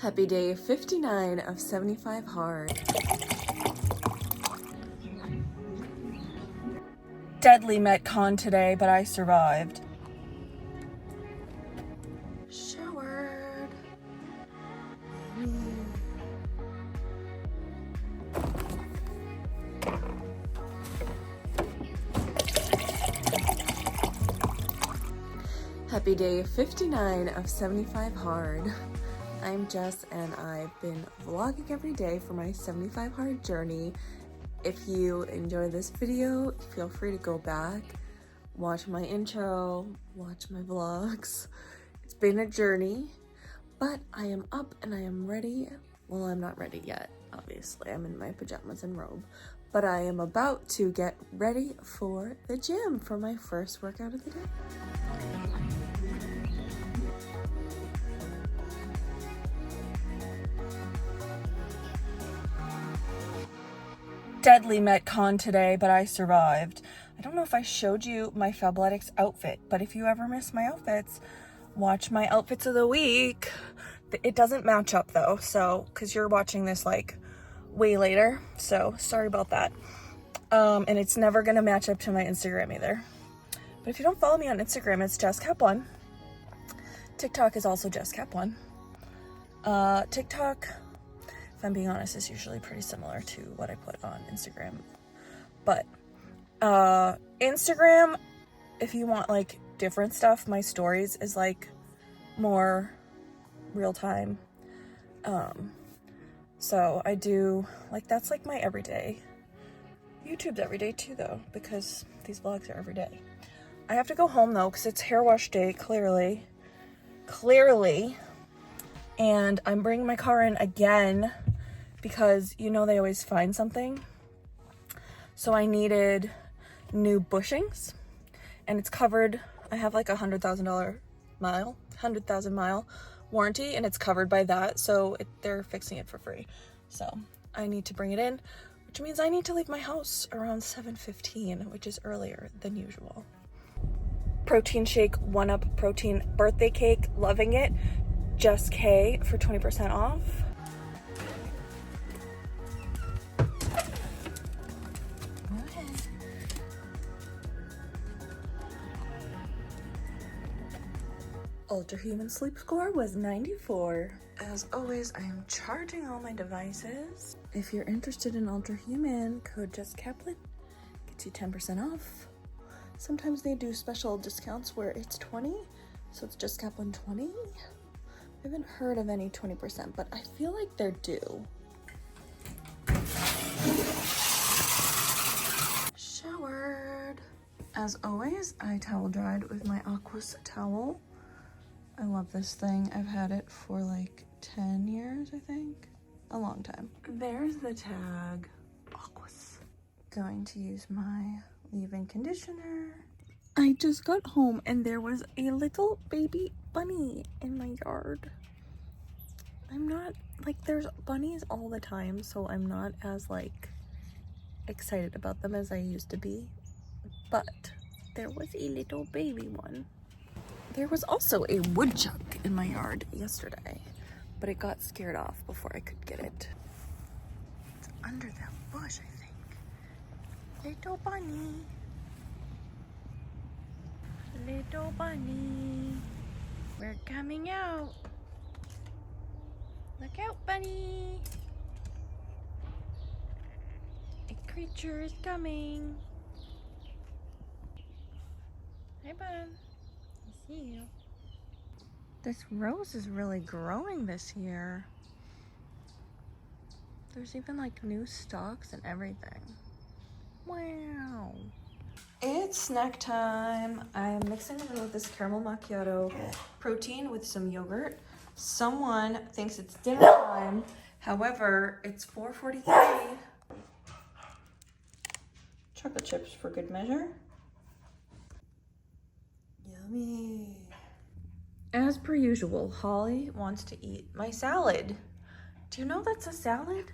Happy day 59 of 75 hard. Deadly Metcon today, but I survived. Showered. Happy day 59 of 75 hard. I'm Jess and I've been vlogging every day for my 75 hard journey. If you enjoy this video, feel free to go back, watch my intro, watch my vlogs. It's been a journey, but I am up and I am ready. Well, I'm not ready yet, obviously. I'm in my pajamas and robe, but I am about to get ready for the gym for my first workout of the day. Deadly Metcon today, but I survived. I don't know if I showed you my Fabletics outfit, but if you ever miss my outfits, watch my outfits of the week. It doesn't match up though, so because you're watching this like way later, so sorry about that. And it's never gonna match up to my Instagram either. But if you don't follow me on Instagram, it's JessCap1. TikTok is also JessCap1. TikTok, if I'm being honest, is usually pretty similar to what I put on Instagram. But Instagram, if you want like different stuff, my stories is like more real time. So I do like, that's like my everyday. YouTube's everyday too though, because these vlogs are every day. I have to go home though, because it's hair wash day, clearly. And I'm bringing my car in again because you know they always find something. So I needed new bushings and it's covered. I have like $100,000 mile warranty and it's covered by that. So they're fixing it for free. So I need to bring it in, which means I need to leave my house around 7:15, which is earlier than usual. Protein shake, 1UP protein birthday cake, loving it. Just K for 20% off. Ultra Human sleep score was 94. As always, I am charging all my devices. If you're interested in Ultra Human, code JessCap1 gets you 10% off. Sometimes they do special discounts where it's 20, so it's JessCap1 20. I haven't heard of any 20%, but I feel like they're due. Showered. As always, I towel dried with my Aquas towel. I love this thing. I've had it for like 10 years, I think. A long time. There's the tag. Aquas. Going to use my leave-in conditioner. I just got home and there was a little baby bunny in my yard. I'm not, like, there's bunnies all the time, so I'm not as, like, excited about them as I used to be. But there was a little baby one. There was also a woodchuck in my yard yesterday, but it got scared off before I could get it. It's under that bush, I think. Little bunny. Little bunny. We're coming out. Look out, bunny. A creature is coming. Hey, bud. I see you. This rose is really growing this year. There's even like new stalks and everything. Wow. It's snack time. I'm mixing it in with this caramel macchiato protein with some yogurt. Someone thinks it's dinner time. However, it's 4:43. Chocolate chips for good measure. Yummy. As per usual, Holly wants to eat my salad. Do you know that's a salad?